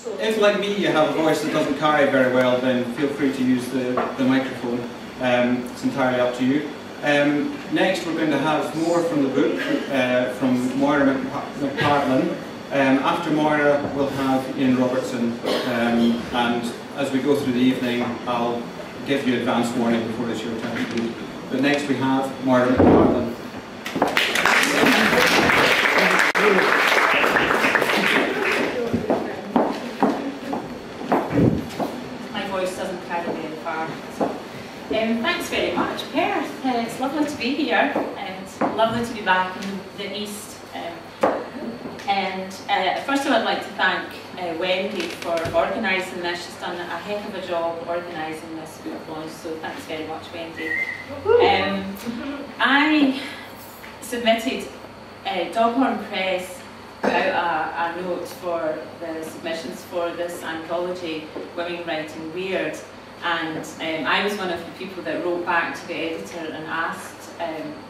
If, like me, you have a voice that doesn't carry very well, then feel free to use the microphone. It's entirely up to you. Next, we're going to have more from the book, from Moira McPartlin. After Moira, we'll have Ian Robertson, and as we go through the evening, I'll give you advance warning before it's your turn to read. But next we have Moira McPartlin. My voice doesn't carry very far. Thanks very much, Perth. It's lovely to be here, and it's lovely to be back in the East. First of all, I'd like to thank Wendy for organising this. She's done a heck of a job organising this book launch, so thanks very much, Wendy. I submitted, Doghorn Press put out a note for the submissions for this anthology, Women Writing Weird, and I was one of the people that wrote back to the editor and asked,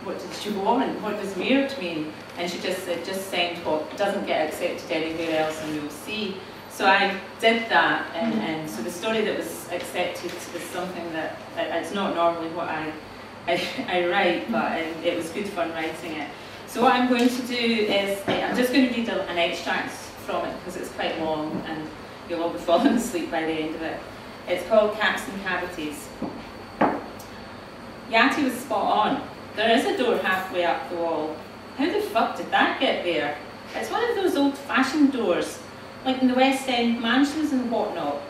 what did you want? What does weird mean? And she just said, just send what doesn't get accepted anywhere else and you'll see. So I did that, and so the story that was accepted was something that, it's not normally what I write, but it was good fun writing it. So what I'm going to do is, I'm just going to read an extract from it because it's quite long and you'll all be falling asleep by the end of it. It's called Caps and Cavities. Yati was spot on. There is a door halfway up the wall. How the fuck did that get there? It's one of those old-fashioned doors, like in the West End mansions and whatnot.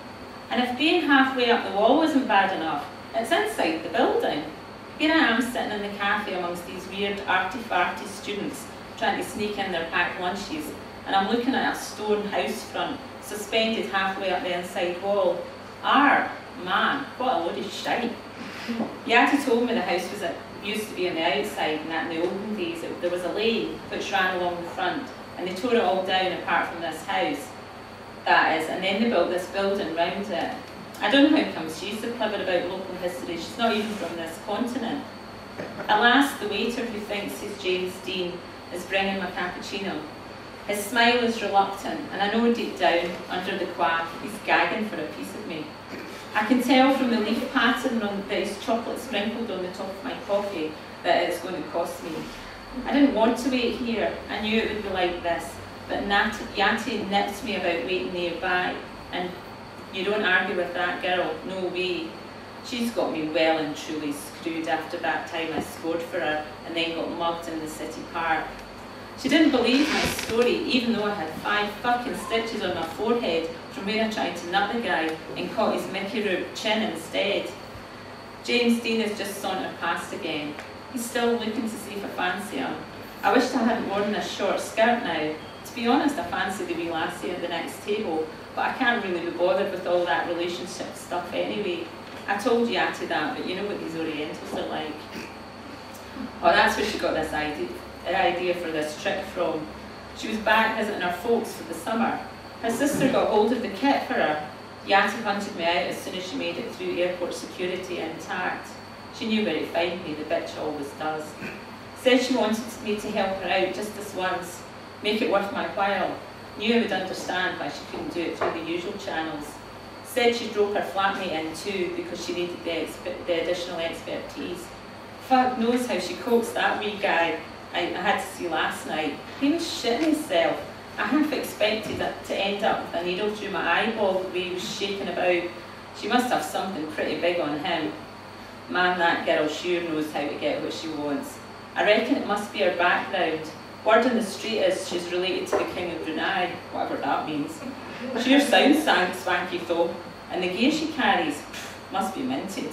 And if being halfway up the wall wasn't bad enough, it's inside the building. Here I am sitting in the cafe amongst these weird arty-farty students trying to sneak in their packed lunches, and I'm looking at a stone house front suspended halfway up the inside wall. Man, what a load of shite. Yati told me the house used to be on the outside, and that in the olden days there was a lane which ran along the front, and they tore it all down apart from this house, that is, and then they built this building round it. I don't know how come she's so clever about local history, she's not even from this continent. At last, the waiter who thinks he's James Dean is bringing my cappuccino. His smile is reluctant, and I know deep down, under the quaff, he's gagging for a piece of me. I can tell from the leaf pattern that is chocolate sprinkled on the top of my coffee that it's going to cost me. I didn't want to wait here, I knew it would be like this, but Yati nipped me about waiting nearby, and you don't argue with that girl, no way. She's got me well and truly screwed after that time I scored for her and then got mugged in the city park. She didn't believe my story, even though I had 5 fucking stitches on my forehead from where I tried to nut the guy and caught his Mickey Rourke chin instead. James Dean has just sauntered past again. He's still looking to see if I fancy him. I wished I hadn't worn this short skirt now. To be honest, I fancy the wee lassie at the next table, but I can't really be bothered with all that relationship stuff anyway. I told Yati that, but you know what these Orientals are like. Oh, that's where she got this idea for this trip from. She was back visiting her folks for the summer. Her sister got hold of the kit for her. Yati hunted me out as soon as she made it through airport security intact. She knew where to find me, the bitch always does. Said she wanted me to help her out just this once, make it worth my while. Knew I would understand why she couldn't do it through the usual channels. Said she'd rope her flatmate in too because she needed the additional expertise. Fuck knows how she coaxed that wee guy I had to see last night. He was shitting himself. I half expected it to end up with a needle through my eyeball the way he was shaking about. She must have something pretty big on him. Man, that girl sure knows how to get what she wants. I reckon it must be her background. Word on the street is she's related to the King of Brunei, whatever that means. Sure sounds swanky though, and the gear she carries must be minted.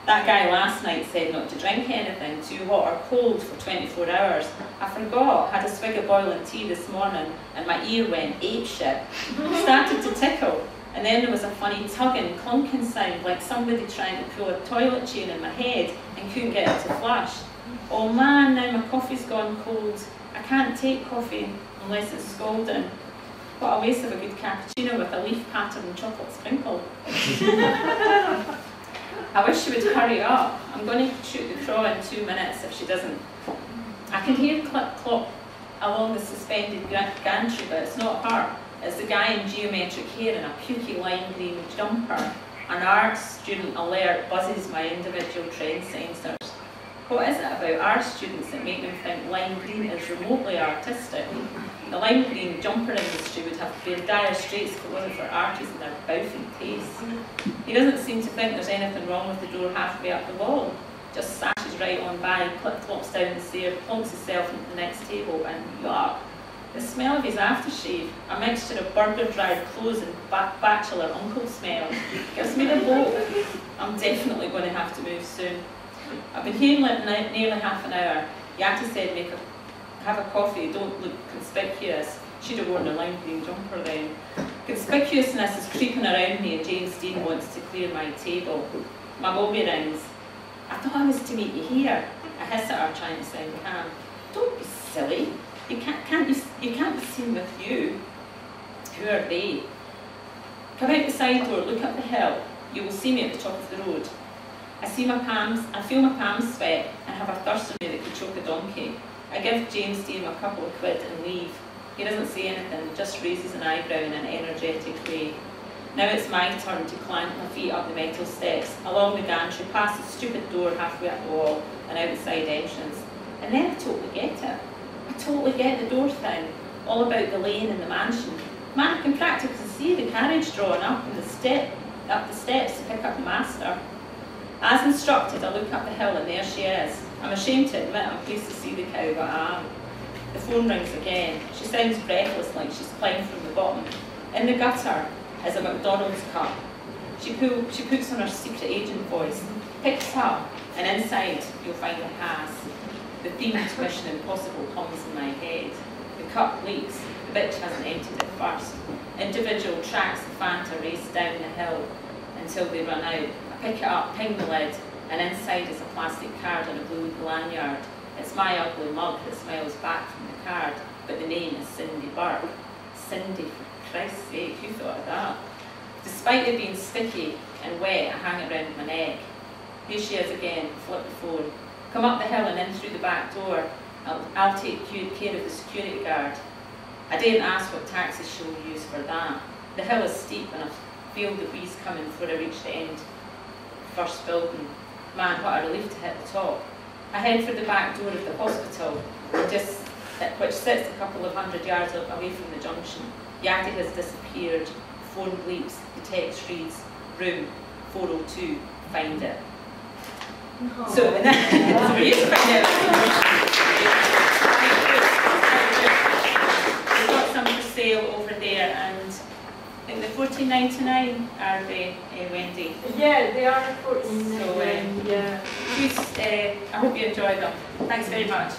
That guy last night said not to drink anything too hot or cold for 24 hours. I forgot, had a swig of boiling tea this morning and my ear went apeshit. Started to tickle, and then there was a funny tugging, clunking sound like somebody trying to pull a toilet chain in my head and couldn't get it to flush. Oh man, now my coffee's gone cold. I can't take coffee unless it's scalding. What a waste of a good cappuccino with a leaf pattern chocolate sprinkle. I wish she would hurry up. I'm going to shoot the craw in 2 minutes if she doesn't. I can hear clip-clop along the suspended gantry, but it's not her. It's the guy in geometric hair in a pukey lime green jumper. An art student alert buzzes my individual trend sensors. What is it about art students that make them think lime green is remotely artistic? The lime green jumper industry would have to be in dire straits if it wasn't for artists and their bouffing tastes. He doesn't seem to think there's anything wrong with the door halfway up the wall. Just sashes right on by, clip-clops down the stairs, plonks himself into the next table, and yuck. The smell of his aftershave, a mixture of burger-dried clothes and bachelor uncle smell, gives me the bolt. I'm definitely going to have to move soon. I've been here nearly half an hour. Yati said, have a coffee, don't look conspicuous. She'd have worn a lime green jumper then. Conspicuousness is creeping around me and James Dean wants to clear my table. My mobile rings. I thought I was to meet you here. I hiss at her, trying to sound calm. Don't be silly. You can't be seen with you. Who are they? Come out the side door, look up the hill. You will see me at the top of the road. I feel my palms sweat and have a thirst in me that could choke a donkey. I give James Dean a couple of quid and leave. He doesn't say anything, just raises an eyebrow in an energetic way. Now it's my turn to clank my feet up the metal steps, along the gantry, past the stupid door halfway up the wall and out the side entrance. And then I totally get it. I totally get the door thing, all about the lane and the mansion. Man, I can practically see the carriage drawn up the steps to pick up the master. As instructed, I look up the hill and there she is. I'm ashamed to admit I'm pleased to see the cow, but I am. The phone rings again. She sounds breathless, like she's climbed from the bottom. In the gutter is a McDonald's cup. She puts on her secret agent voice, picks it up, and inside you'll find a has. The theme to Mission Impossible hums in my head. The cup leaks. The bitch hasn't emptied it first. Individual tracks of Fanta race down the hill until they run out. I pick it up, ping the lid, and inside is a plastic card on a blue lanyard. It's my ugly mug that smiles back from the card, but the name is Cindy Burke. Cindy, for Christ's sake, who thought of that? Despite it being sticky and wet, I hang it around my neck. Here she is again, flip the phone. Come up the hill and in through the back door. I'll take care of the security guard. I didn't ask what taxi she'll use for that. The hill is steep and I feel the breeze coming before I reach the end. First building. Man, what a relief to hit the top. I head for the back door of the hospital, which sits a couple of 100 yards away from the junction. Yati has disappeared. The phone bleeps. The text reads, room 402, find it. Oh. So, so we used to find out. We've got some for sale over there, and I think they're $14.99, are they, Wendy? Yeah, they are $14.99. So, yeah. Please, I hope you enjoyed them. Thanks very much.